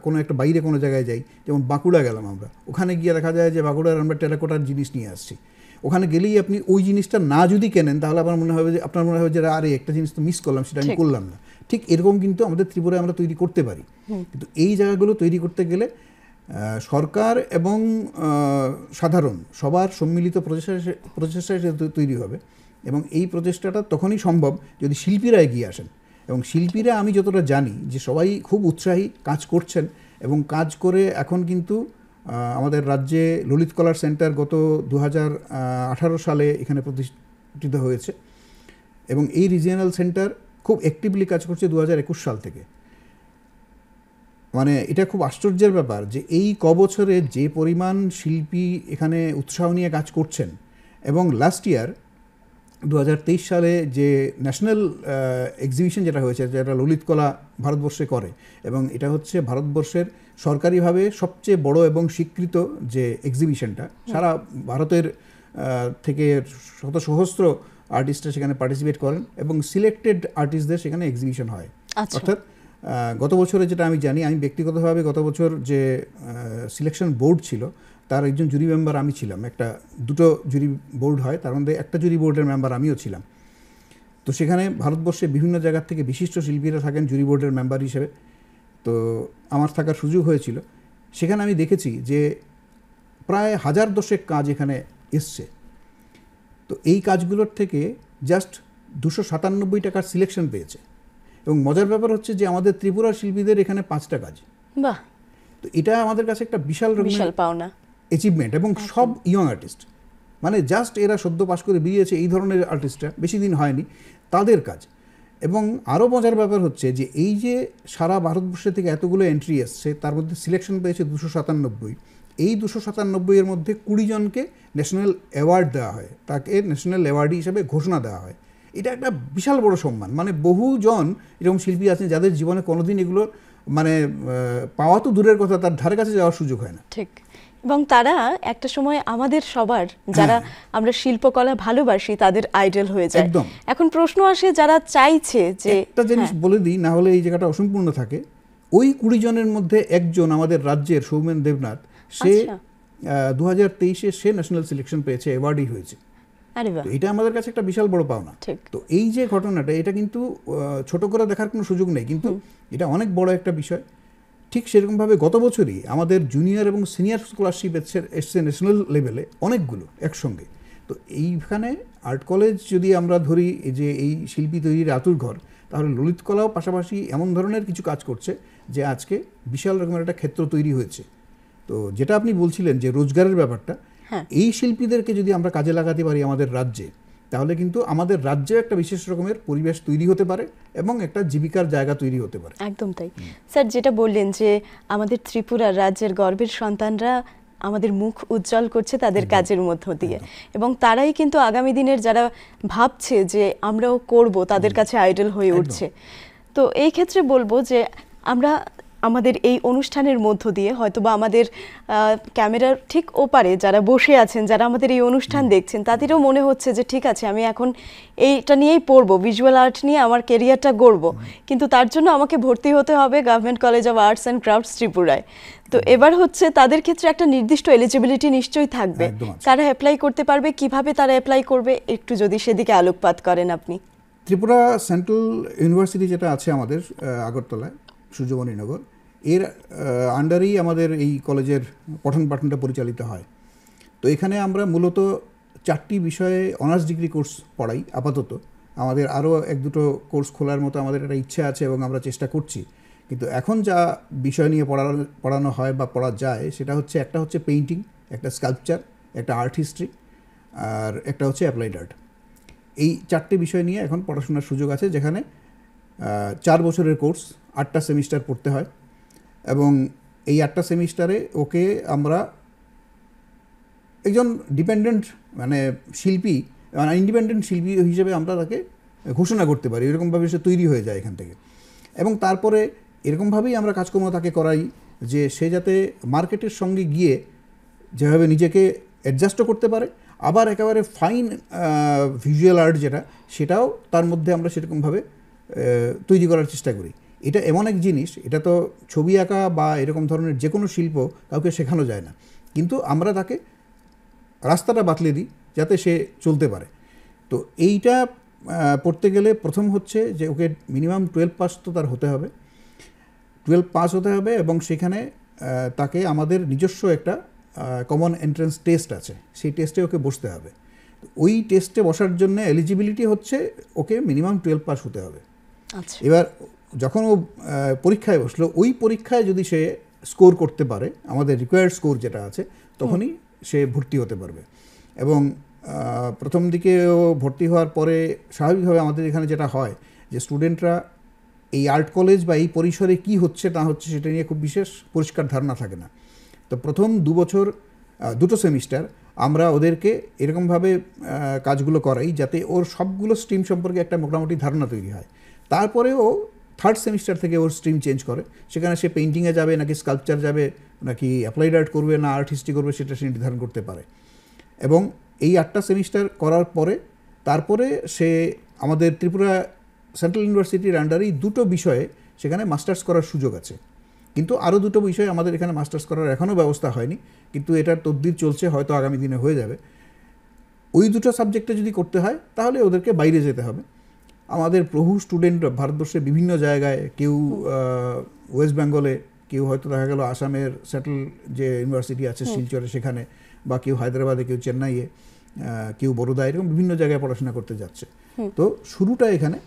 কোনো একটা বাইরে কোনো জায়গায় যাই, যেমন বাঁকুড়া গেলাম আমরা, ওখানে গিয়ে দেখা যায় যে বাঁকুড়ার আমরা টেরাকোটার জিনিস নিয়ে আসছি। ওখানে গেলেই আপনি ওই জিনিসটা না যদি কেনেন তাহলে আপনার মনে হবে যে আরে একটা জিনিস তো মিস করলাম, সেটা আমি করলাম না। ঠিক এরকম কিন্তু আমাদের ত্রিপুরায় আমরা তৈরি করতে পারি, কিন্তু এই জায়গাগুলো তৈরি করতে গেলে সরকার এবং সাধারণ সবার সম্মিলিত প্রচেষ্টায় তৈরি হবে, এবং এই প্রচেষ্টাটা তখনই সম্ভব যদি শিল্পীরা এগিয়ে আসেন। এবং শিল্পীরা আমি যতটা জানি যে সবাই খুব উৎসাহী, কাজ করছেন, এবং কাজ করে এখন কিন্তু আমাদের রাজ্যে ললিত কলার সেন্টার গত 2018 সালে এখানে প্রতিষ্ঠিত হয়েছে, এবং এই রিজিয়নাল সেন্টার খুব অ্যাক্টিভলি কাজ করছে 2021 সাল থেকে। মানে এটা খুব আশ্চর্যের ব্যাপার যে এই বছরে যে পরিমাণ শিল্পী এখানে উৎসাহ নিয়ে কাজ করছেন, এবং লাস্ট ইয়ার 2023 সালে যে ন্যাশনাল এক্সিবিশন যেটা হয়েছে, যেটা ললিত কলা ভারতবর্ষে করে, এবং এটা হচ্ছে ভারতবর্ষের সরকারিভাবে সবচেয়ে বড় এবং স্বীকৃত যে এক্সিবিশনটা, সারা ভারতের থেকে শত সহস্র আর্টিস্টরা সেখানে পার্টিসিপেট করেন, এবং সিলেক্টেড আর্টিস্টদের সেখানে এক্সিবিশন হয়। অর্থাৎ গত বছরে যেটা আমি জানি, আমি ব্যক্তিগতভাবে গত বছর যে সিলেকশন বোর্ড ছিল তার একজন জুরি মেম্বার আমি ছিলাম। দুটো জুরি বোর্ড হয়, তার মধ্যে একটা জুরি বোর্ডের মেম্বার আমিও ছিলাম। তো সেখানে ভারতবর্ষে বিভিন্ন জায়গা থেকে বিশিষ্ট শিল্পীরা থাকেন জুরি বোর্ডের মেম্বার হিসেবে। তো আমার থাকার সুযোগ হয়েছিল। সেখানে আমি দেখেছি যে প্রায় 1010 কাজ এখানে এসছে। তো এই কাজগুলোর থেকে জাস্ট 297 টাকার সিলেকশন পেয়েছে, এবং মজার ব্যাপার হচ্ছে যে আমাদের ত্রিপুরার শিল্পীদের এখানে 5টা কাজ। বাহ! তো এটা আমাদের কাছে একটা বিশাল পাওনা, অ্যাচিভমেন্ট, এবং সব ইয়ং আর্টিস্ট, মানে জাস্ট এরা সদ্য পাশ করে বেরিয়েছে, এই ধরনের আর্টিস্টরা বেশি দিন হয়নি, তাদের কাজ। এবং আরও মজার ব্যাপার হচ্ছে যে এই যে সারা ভারতবর্ষে থেকে এতগুলো এন্ট্রি এসছে, তার মধ্যে সিলেকশন পেয়েছে 297। এই 297-এর মধ্যে 20 জনকে ন্যাশনাল অ্যাওয়ার্ড দেওয়া হয়, তাকে ন্যাশনাল অ্যাওয়ার্ডি হিসেবে ঘোষণা দেওয়া হয়। এটা একটা বিশাল বড় সম্মান। মানে বহুজন এরকম শিল্পী আছেন যাদের জীবনে কোনোদিন এগুলো মানে পাওয়া তো দূরের কথা, তার ধারে কাছে যাওয়ার সুযোগ হয় না। ঠিক। এবং তারা একটা সময় আমাদের সবার, যারা আমরা শিল্পকলা ভালোবাসি, তাদের আইডল হয়ে যায়। এখন প্রশ্ন আসে যারা চাইছে যে একটা জিনিস বলে দিই, না হলে এই জায়গাটা অসম্পূর্ণ থাকে। ওই 20 জনের মধ্যে একজন আমাদের রাজ্যের সৌমেন দেবনাথ, সে 2023-এ সে ন্যাশনাল সিলেকশন পেয়েছে, অ্যাওয়ার্ডই হয়েছে। এটা আমাদের কাছে একটা বিশাল বড় পাওনা। তো এই যে ঘটনাটা, এটা কিন্তু ছোট করে দেখার কোনো সুযোগ নেই, কিন্তু এটা অনেক বড় একটা বিষয়। ঠিক সেরকমভাবে গত বছরই আমাদের জুনিয়র এবং সিনিয়র স্কলারশিপ এসছে ন্যাশনাল লেভেলে অনেকগুলো একসঙ্গে। তো এইখানে আর্ট কলেজ যদি আমরা ধরি যে এই শিল্পী তৈরির আতুরঘর, তাহলে ললিত কলাও পাশাপাশি এমন ধরনের কিছু কাজ করছে যে আজকে বিশাল রকমের একটা ক্ষেত্র তৈরি হয়েছে। তো যেটা আপনি বলছিলেন যে রোজগারের ব্যাপারটা, এই শিল্পীদেরকে যদি আমরা কাজে লাগাতে পারি আমাদের রাজ্যে, তাহলে কিন্তু আমাদের রাজ্যে একটা বিশেষ রকমের পরিবেশ তৈরি হতে পারে এবং একটা জীবিকার জায়গা তৈরি হতে পারে। একদম তাই। স্যার, যেটা বললেন যে আমাদের ত্রিপুরা রাজ্যের গর্বের সন্তানরা আমাদের মুখ উজ্জ্বল করছে তাদের কাজের মধ্য দিয়ে, এবং তারাই কিন্তু আগামী দিনের যারা ভাবছে যে আমরাও করব, তাদের কাছে আইডল হয়ে উঠছে। তো এই ক্ষেত্রে বলবো যে আমরা আমাদের এই অনুষ্ঠানের মধ্য দিয়ে হয়তোবা আমাদের ক্যামেরার ঠিক ওপারে যারা বসে আছেন, যারা আমাদের এই অনুষ্ঠান দেখছেন, তাদেরও মনে হচ্ছে যে ঠিক আছে, আমি এখন এইটা নিয়েই পড়বো, ভিজুয়াল আর্ট নিয়ে আমার ক্যারিয়ারটা গড়বো, কিন্তু তার জন্য আমাকে ভর্তি হতে হবে government college of arts and crafts ত্রিপুরায়। তো এবার হচ্ছে তাদের ক্ষেত্রে একটা নির্দিষ্ট এলিজিবিলিটি নিশ্চয়ই থাকবে, তারা অ্যাপ্লাই করতে পারবে, কিভাবে তারা অ্যাপ্লাই করবে, একটু যদি সেদিকে আলোকপাত করেন আপনি। ত্রিপুরা সেন্ট্রাল ইউনিভার্সিটি যেটা আছে আমাদের আগরতলায় সূর্যমণিনগর, এর আন্ডারেই আমাদের এই কলেজের পঠন পাঠনটা পরিচালিত হয়। তো এখানে আমরা মূলত 4টি বিষয়ে অনার্স ডিগ্রি কোর্স পড়াই আপাতত। আমাদের আরও 1-2টো কোর্স খোলার মতো আমাদের একটা ইচ্ছা আছে এবং আমরা চেষ্টা করছি। কিন্তু এখন যা বিষয় নিয়ে পড়ানো হয় বা পড়া যায় সেটা হচ্ছে, একটা হচ্ছে পেইন্টিং, একটা স্কাল্পচার, একটা আর্ট হিস্ট্রি, আর একটা হচ্ছে অ্যাপ্লাইড আর্ট। এই 4টে বিষয় নিয়ে এখন পড়াশোনার সুযোগ আছে, যেখানে 4 বছরের কোর্স, 8টা সেমিস্টার পড়তে হয়, এবং এই 8টা সেমিস্টারে ওকে আমরা একজন ডিপেন্ডেন্ট মানে শিল্পী, মানে ইন্ডিপেন্ডেন্ট শিল্পী হিসেবে আমরা তাকে ঘোষণা করতে পারি, এরকমভাবে সে তৈরি হয়ে যায় এখান থেকে। এবং তারপরে এরকমভাবেই আমরা কাজকর্ম তাকে করাই যে সে যাতে মার্কেটের সঙ্গে গিয়ে যেভাবে নিজেকে অ্যাডজাস্টও করতে পারে, আবার একেবারে ফাইন ভিজুয়াল আর্ট যেটা, সেটাও তার মধ্যে আমরা সেরকমভাবে তৈরি করার চেষ্টা করি। এটা এমন এক জিনিস, এটা তো ছবি আঁকা বা এরকম ধরনের যে কোনো শিল্প কাউকে শেখানো যায় না, কিন্তু আমরা তাকে রাস্তাটা বাতলে দিই যাতে সে চলতে পারে। তো এইটা পড়তে গেলে প্রথম হচ্ছে যে ওকে মিনিমাম 12 পাস তো তার হতে হবে, 12 পাস হতে হবে, এবং সেখানে তাকে আমাদের নিজস্ব একটা কমন এন্ট্রান্স টেস্ট আছে, সেই টেস্টে ওকে বসতে হবে। ওই টেস্টে বসার জন্য এলিজিবিলিটি হচ্ছে ওকে মিনিমাম 12 পাস হতে হবে। আচ্ছা, এবার যখন ও পরীক্ষায় বসলো, ওই পরীক্ষায় যদি সে স্কোর করতে পারে আমাদের রিকোয়ার্ড স্কোর যেটা আছে, তখনই সে ভর্তি হতে পারবে। এবং প্রথম দিকে ও ভর্তি হওয়ার পরে স্বাভাবিকভাবে আমাদের এখানে যেটা হয় যে স্টুডেন্টরা এই আর্ট কলেজ বা এই পরিসরে কি হচ্ছে না হচ্ছে সেটা নিয়ে খুব বিশেষ পরিষ্কার ধারণা থাকে না। তো প্রথম 2 বছর 2টো সেমিস্টার আমরা ওদেরকে এরকমভাবে কাজগুলো করাই যাতে ওর সবগুলো স্ট্রিম সম্পর্কে একটা মোটামুটি ধারণা তৈরি হয়। তারপরে ও 3rd সেমিস্টার থেকে ওর স্ট্রিম চেঞ্জ করে, সেখানে সে পেইন্টিংয়ে যাবে নাকি স্কাল্পচার যাবে নাকি অ্যাপ্লাইড আর্ট করবে না আর্ট হিস্ট্রি করবে, সেটা সে নির্ধারণ করতে পারে। এবং এই 8টা সেমিস্টার করার পরে তারপরে সে আমাদের ত্রিপুরা সেন্ট্রাল ইউনিভার্সিটির আন্ডারেই 2টো বিষয়ে সেখানে মাস্টার্স করার সুযোগ আছে। কিন্তু আরও 2টো বিষয়ে আমাদের এখানে মাস্টার্স করার এখনও ব্যবস্থা হয়নি, কিন্তু এটার তদবির চলছে, হয়তো আগামী দিনে হয়ে যাবে। ওই 2টো সাবজেক্টে যদি করতে হয় তাহলে ওদেরকে বাইরে যেতে হবে। আমাদের বহু স্টুডেন্ট ভারতবর্ষের বিভিন্ন জায়গায়, কেউ ওয়েস্ট বেঙ্গলে, কেউ হয়তো দেখা গেল আসামের সেটেল যে ইউনিভার্সিটি আছে শিলচরে সেখানে, বা কেউ হায়দ্রাবাদে, কেউ চেন্নাইয়ে, কেউ বরোদা, এরকম বিভিন্ন জায়গায় পড়াশোনা করতে যাচ্ছে। তো শুরুটা এখানে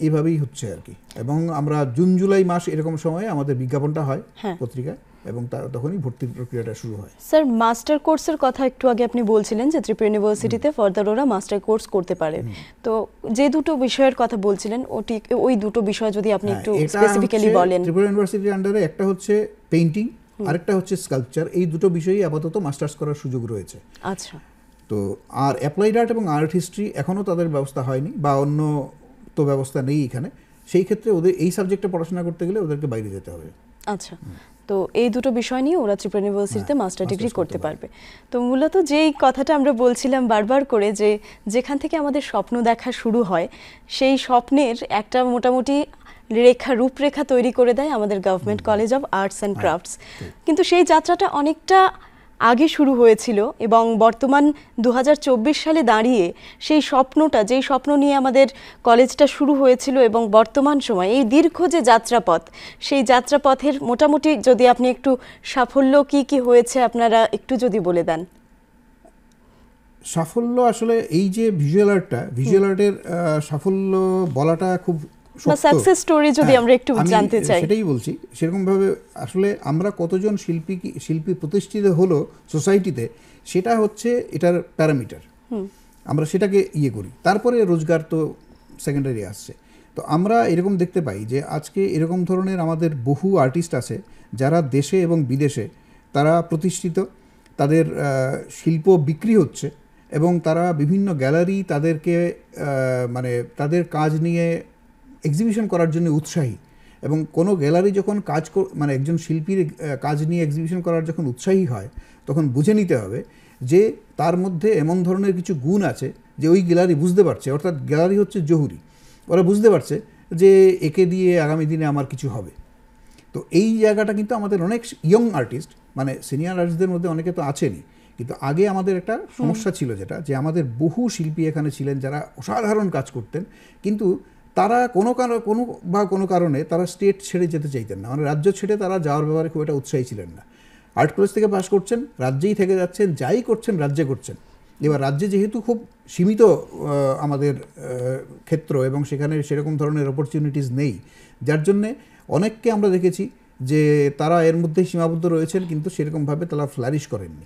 এইভাবেই হচ্ছে আর কি। এবং আমরা জুন জুলাই মাস এরকম সময়ে আমাদের বিজ্ঞাপনটা হয় পত্রিকায়, এবং তখনই ভর্তির প্রক্রিয়াটা শুরু হয়। স্যার, মাস্টার কোর্সের কথা একটু আগে আপনি বলছিলেন যে ত্রিপুরা ইউনিভার্সিটিতে ফার্দার ওরা মাস্টার কোর্স করতে পারে। তো যে 2টো বিষয়ের কথা বলছিলেন ওই 2টো বিষয় যদি আপনি একটু স্পেসিফিক্যালি বলেন। ত্রিপুরা ইউনিভার্সিটির আন্ডারে একটা হচ্ছে পেইন্টিং, আরেকটা হচ্ছে স্কাল্পচার। এই 2টো বিষয়ই আপাতত মাস্টার্স করার সুযোগ রয়েছে। আচ্ছা। তো আর অ্যাপ্লাইড আর্ট এবং আর্ট হিস্ট্রি এখনও তাদের ব্যবস্থা হয়নি, বা অন্য তো ব্যবস্থা নেই এখানে। সেই ক্ষেত্রে ওদের এই সাবজেক্টে পড়াশোনা করতে গেলে ওদেরকে বাইরে যেতে হবে। আচ্ছা, তো এই 2টো বিষয় নিয়ে ওরা ত্রিপুরা ইউনিভার্সিটিতে মাস্টার ডিগ্রি করতে পারবে। তো মূলত যেই কথাটা আমরা বলছিলাম বারবার করে, যে যেখান থেকে আমাদের স্বপ্ন দেখা শুরু হয়, সেই স্বপ্নের একটা মোটামুটি রূপরেখা তৈরি করে দেয় আমাদের government college of arts and crafts. কিন্তু সেই যাত্রাটা অনেকটা আগে শুরু হয়েছিল, এবং বর্তমান 2024 সালে দাঁড়িয়ে সেই স্বপ্নটা, যেই স্বপ্ন নিয়ে আমাদের কলেজটা শুরু হয়েছিল, এবং বর্তমান সময় এই দীর্ঘ যে যাত্রাপথ, সেই যাত্রাপথের মোটামুটি যদি আপনি একটু সাফল্য কি কি হয়েছে আপনারা একটু যদি বলে দেন। সাফল্য আসলে এই যে ভিজুয়াল আর্টের সাফল্য বলাটা খুব সাকসেস স্টোরি যদি আমরা একটু জানতে চাই। সেটাই বলছি। সেরকমভাবে আসলে আমরা কতজন শিল্পী প্রতিষ্ঠিত হলো সোসাইটিতে, সেটা হচ্ছে এটার প্যারামিটার। আমরা সেটাকে করি, তারপরে রোজগার তো সেকেন্ডারি আসছে। তো আমরা এরকম দেখতে পাই যে আজকে এরকম ধরনের আমাদের বহু আর্টিস্ট আছে যারা দেশে এবং বিদেশে তারা প্রতিষ্ঠিত, তাদের শিল্প বিক্রি হচ্ছে, এবং তারা বিভিন্ন গ্যালারি তাদেরকে মানে তাদের কাজ নিয়ে এক্সিবিশন করার জন্য উৎসাহী। এবং কোনো গ্যালারি যখন মানে একজন শিল্পীর কাজ নিয়ে এক্সিবিশন করার যখন উৎসাহী হয়, তখন বুঝে নিতে হবে যে তার মধ্যে এমন ধরনের কিছু গুণ আছে যে ওই গ্যালারি বুঝতে পারছে, অর্থাৎ গ্যালারি হচ্ছে জহুরি, ওরা বুঝতে পারছে যে একে দিয়ে আগামী দিনে আমার কিছু হবে। তো এই জায়গাটা কিন্তু আমাদের অনেক ইয়ং আর্টিস্ট, মানে সিনিয়র আর্টিস্টদের মধ্যে অনেকে তো আছেনই, কিন্তু আগে আমাদের একটা সমস্যা ছিল, যেটা যে আমাদের বহু শিল্পী এখানে ছিলেন যারা অসাধারণ কাজ করতেন, কিন্তু তারা কোনো কারণে তারা স্টেট ছেড়ে যেতে চাইতেন না, মানে রাজ্য ছেড়ে তারা যাওয়ার ব্যাপারে খুব একটা উৎসাহী ছিলেন না। আর্ট কলেজ থেকে পাস করছেন, রাজ্যেই থেকে যাচ্ছেন, যাই করছেন রাজ্যে করছেন। এবার রাজ্যে যেহেতু খুব সীমিত আমাদের ক্ষেত্র, এবং সেখানে সেরকম ধরনের অপরচুনিটিস নেই, যার জন্যে অনেককে আমরা দেখেছি যে তারা এর মধ্যে সীমাবদ্ধ রয়েছেন, কিন্তু সেরকমভাবে তারা ফ্লারিশ করেননি।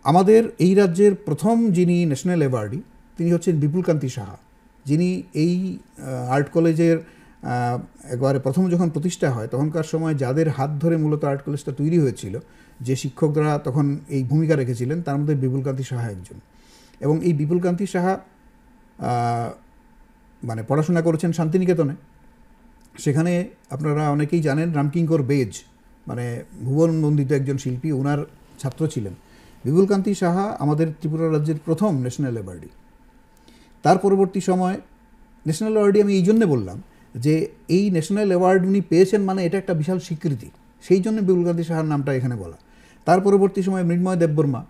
আমাদের এই রাজ্যের প্রথম যিনি ন্যাশনাল অ্যাওয়ার্ডি, তিনি হচ্ছেন বিপুলকান্তি সাহা, যিনি এই আর্ট কলেজের একবারে প্রথম যখন প্রতিষ্ঠা হয় তখনকার সময় যাদের হাত ধরে মূলত আর্ট কলেজটা তৈরি হয়েছিল, যে শিক্ষকরা তখন এই ভূমিকা রেখেছিলেন, তার মধ্যে বিপুলকান্তি সাহা একজন। এবং এই বিপুলকান্তি সাহা মানে পড়াশোনা করেছেন শান্তিনিকেতনে। সেখানে আপনারা অনেকেই জানেন রামকিঙ্কর বেজ, মানে ভুবন নন্দিত একজন শিল্পী, ওনার ছাত্র ছিলেন। বিপুলকান্তি সাহা আমাদের ত্রিপুরা রাজ্যের প্রথম ন্যাশনাল অ্যাওয়ার্ডি। তার পরবর্তী সময় ন্যাশনাল অ্যাওয়ার্ডই আমি এই জন্যে বললাম যে এই ন্যাশনাল অ্যাওয়ার্ড উনি পেয়েছেন, মানে এটা একটা বিশাল স্বীকৃতি, সেই জন্য বিপুলকান্তি সাহার নামটা এখানে বলা। তার পরবর্তী সময় মৃন্ময় দেববর্মা,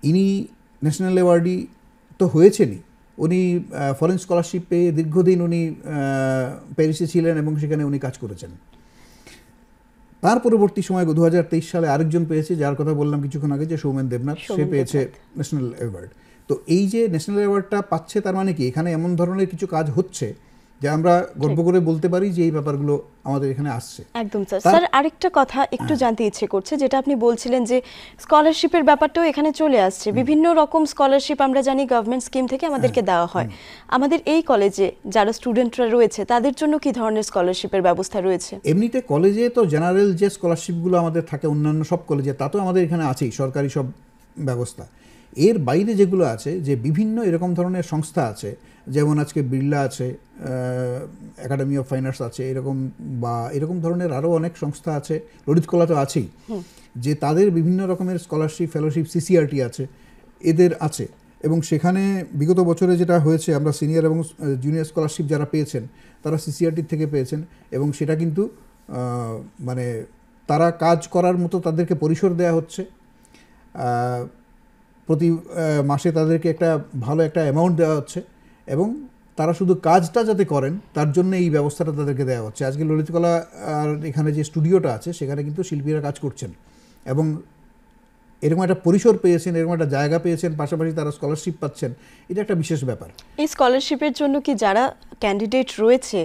ইনি ন্যাশনাল অ্যাওয়ার্ডই তো হয়েছেনই, উনি ফরেন স্কলারশিপ পেয়ে দীর্ঘদিন উনি প্যারিসে ছিলেন এবং সেখানে উনি কাজ করেছেন। তার পরবর্তী সময় 2023 সালে আরেকজন পেয়েছে, যার কথা বললাম কিছুক্ষণ আগে, যে সৌমেন দেবনাথ, সে পেয়েছে ন্যাশনাল অ্যাওয়ার্ড। তো এই যে ন্যাশনাল অ্যাওয়ার্ডটা পাচ্ছে, তার মানে কি এখানে এমন ধরনের কিছু কাজ হচ্ছে যে আমরা গর্ব করে বলতে পারি যে এই ব্যাপারগুলো আমাদের এখানে আসছে। একদম স্যার। স্যার আরেকটা কথা একটু জানতে ইচ্ছে করছে, যেটা আপনি বলছিলেন যে স্কলারশিপের ব্যাপারটাও এখানে চলে আসছে। বিভিন্ন রকম স্কলারশিপ আমরা জানি গভর্নমেন্ট স্কিম থেকে আমাদেরকে দেওয়া হয়। আমাদের এই কলেজে যারা স্টুডেন্টরা রয়েছে তাদের জন্য কি ধরনের স্কলারশিপের ব্যবস্থা রয়েছে? এমনিতে কলেজে তো জেনারেল যে স্কলারশিপগুলো আমাদের থাকে অন্যান্য সব কলেজে, তা তো আমাদের এখানে আছেই, সরকারি সব ব্যবস্থা। এর বাইরে যেগুলো আছে, যে বিভিন্ন এরকম ধরনের সংস্থা আছে, যেমন আজকে বিড়লা আছে, একাডেমি অফ ফাইন আর্টস আছে, এরকম ধরনের আরও অনেক সংস্থা আছে, ললিতকলা তো আছেই, যে তাদের বিভিন্ন রকমের স্কলারশিপ, ফেলোশিপ, সিসিআরটি আছে, এদের আছে। এবং সেখানে বিগত বছরে যেটা হয়েছে, আমরা সিনিয়র এবং জুনিয়র স্কলারশিপ যারা পেয়েছেন তারা সিসিআরটির থেকে পেয়েছেন, এবং সেটা কিন্তু মানে তারা কাজ করার মতো তাদেরকে পরিসর দেওয়া হচ্ছে। প্রতি মাসে তাদেরকে একটা ভালো একটা অ্যামাউন্ট দেওয়া হচ্ছে, এবং তারা শুধু কাজটা যাতে করেন তার জন্য এই ব্যবস্থাটা তাদেরকে দেওয়া হচ্ছে। আজকে ললিতকলা আর এখানে যে স্টুডিওটা আছে সেখানে কিন্তু শিল্পীরা কাজ করছেন, এবং এরকম একটা পরিসর পেয়েছেন, এরকম একটা জায়গা পেয়েছেন, পাশাপাশি তারা স্কলারশিপ পাচ্ছেন। এটা একটা বিশেষ ব্যাপার। এই স্কলারশিপের জন্য কি যারা ক্যান্ডিডেট রয়েছে,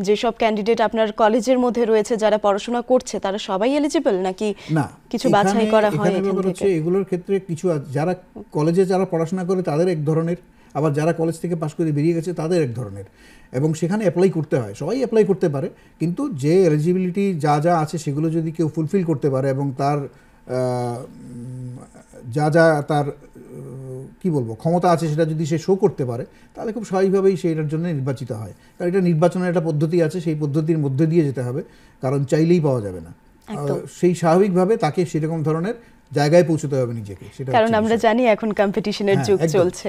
যেসব ক্যান্ডিডেট আপনার কলেজের মধ্যে রয়েছে যারা পড়াশোনা করছে, তারা সবাই এলিজিবল নাকি না কিছু বাছাই করা হয়? এখানে হচ্ছে এগুলোর ক্ষেত্রে কিছু যারা কলেজে যারা পড়াশোনা করে তাদের এক ধরনের, আবার যারা কলেজ থেকে পাশ করে বেরিয়ে গেছে তাদের এক ধরনের, এবং সেখানে অ্যাপ্লাই করতে হয়। সবাই অ্যাপ্লাই করতে পারে, কিন্তু যে এলিজিবিলিটি যা যা আছে সেগুলো যদি কেউ ফুলফিল করতে পারে এবং তার যা যা তার কি বলবো ক্ষমতা আছে সেটা যদি সে শো করতে পারে, তাহলে খুব স্বাভাবিকভাবেই সে এটার জন্য নির্বাচিত হয়। কারণ এটা নির্বাচনের একটা পদ্ধতি আছে, সেই পদ্ধতির মধ্যে দিয়ে যেতে হবে, কারণ চাইলেই পাওয়া যাবে না। সেই স্বাভাবিকভাবে তাকে সেরকম ধরনের জায়গায় পৌঁছতে হবে নিজেকে, সেটা কারণ আমরা জানি এখন কম্পিটিশনের যুগ চলছে।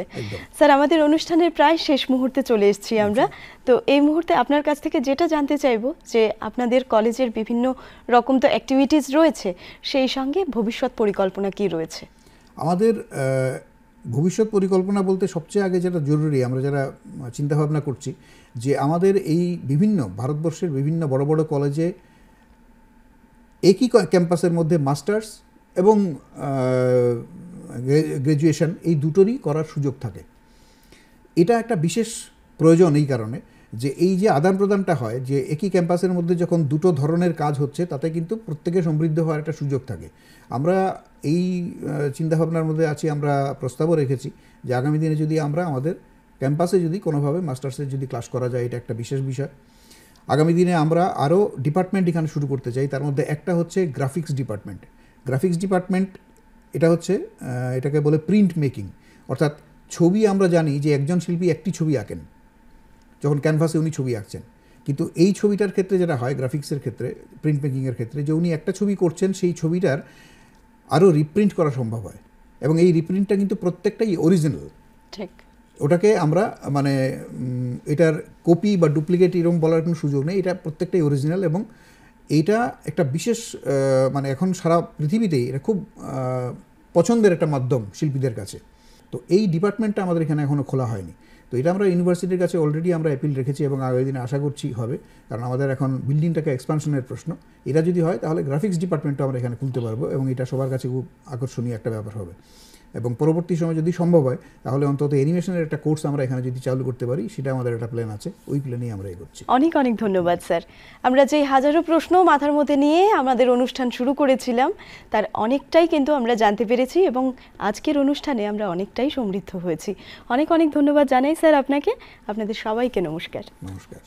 স্যার, আমাদের অনুষ্ঠানের প্রায় শেষ মুহূর্তে চলে এসেছি আমরা। তো এই মুহূর্তে আপনার কাছ থেকে যেটা জানতে চাইবো, যে আপনাদের কলেজের বিভিন্ন রকম তো অ্যাক্টিভিটিস রয়েছে, সেই সঙ্গে ভবিষ্যৎ পরিকল্পনা কি রয়েছে? আমাদের ভবিষ্যৎ পরিকল্পনা বলতে সবচেয়ে আগে যেটা জরুরি, আমরা যারা চিন্তাভাবনা করছি, যে আমাদের এই বিভিন্ন ভারতবর্ষের বিভিন্ন বড় বড় কলেজে একই ক্যাম্পাসের মধ্যে মাস্টার্স এবং গ্র্যাজুয়েশন এই দুটোরই করার সুযোগ থাকে। এটা একটা বিশেষ প্রয়োজন এই কারণে যে এই যে আদান প্রদানটা হয়, যে একই ক্যাম্পাসের মধ্যে যখন দুটো ধরনের কাজ হচ্ছে, তাতে কিন্তু প্রত্যেকে সমৃদ্ধ হওয়ার একটা সুযোগ থাকে। আমরা এই চিন্তাভাবনার মধ্যে আছি, আমরা প্রস্তাবও রেখেছি যে আগামী দিনে যদি আমরা আমাদের ক্যাম্পাসে যদি কোনোভাবে মাস্টার্সের যদি ক্লাস করা যায়, এটা একটা বিশেষ বিষয়। আগামী দিনে আমরা আরও ডিপার্টমেন্ট এখানে শুরু করতে চাই। তার মধ্যে একটা হচ্ছে গ্রাফিক্স ডিপার্টমেন্ট। গ্রাফিক্স ডিপার্টমেন্ট এটা হচ্ছে এটাকে বলে প্রিন্ট মেকিং, অর্থাৎ ছবি আমরা জানি যে একজন শিল্পী একটি ছবি আঁকেন, যখন ক্যানভাসে উনি ছবি আঁকছেন, কিন্তু এই ছবিটার ক্ষেত্রে যেটা হয় গ্রাফিক্সের ক্ষেত্রে, প্রিন্ট মেকিংয়ের ক্ষেত্রে, যে উনি একটা ছবি করছেন, সেই ছবিটার আরও রিপ্রিন্ট করা সম্ভব হয়, এবং এই রিপ্রিন্টটা কিন্তু প্রত্যেকটাই অরিজিনাল। ঠিক, ওটাকে আমরা মানে এটার কপি বা ডুপ্লিকেট এরকম বলার কোনো সুযোগ নেই, এটা প্রত্যেকটাই অরিজিনাল, এবং এইটা একটা বিশেষ মানে এখন সারা পৃথিবীতেই এটা খুব পছন্দের একটা মাধ্যম শিল্পীদের কাছে। তো এই ডিপার্টমেন্টটা আমাদের এখানে এখনও খোলা হয়নি। তো এটা আমরা ইউনিভার্সিটির কাছে অলরেডি আমরা অ্যাপিল রেখেছি, এবং আগামী দিনে আশা করছি হবে, কারণ আমাদের এখন বিল্ডিংটাকে এক্সপানশনের প্রশ্ন। এটা যদি হয় তাহলে গ্রাফিক্স ডিপার্টমেন্টটা আমরা এখানে খুলতে পারবো, এবং এটা সবার কাছে খুব আকর্ষণীয় একটা ব্যাপার হবে। এবং পরবর্তী সময় যদি সম্ভব হয় তাহলে অন্তত অ্যানিমেশনের একটা কোর্স আমরা এখানে যদি চালু করতে পারি, সেটা আমাদের একটা প্ল্যান আছে, ওই প্ল্যানেই আমরা এগোচ্ছি। অনেক অনেক ধন্যবাদ স্যার। আমরা যে হাজারো প্রশ্ন মাথার মধ্যে নিয়ে আমাদের অনুষ্ঠান শুরু করেছিলাম, তার অনেকটাই কিন্তু আমরা জানতে পেরেছি, এবং আজকের অনুষ্ঠানে আমরা অনেকটাই সমৃদ্ধ হয়েছি। অনেক অনেক ধন্যবাদ জানাই স্যার আপনাকে। আপনাদের সবাইকে নমস্কার। নমস্কার।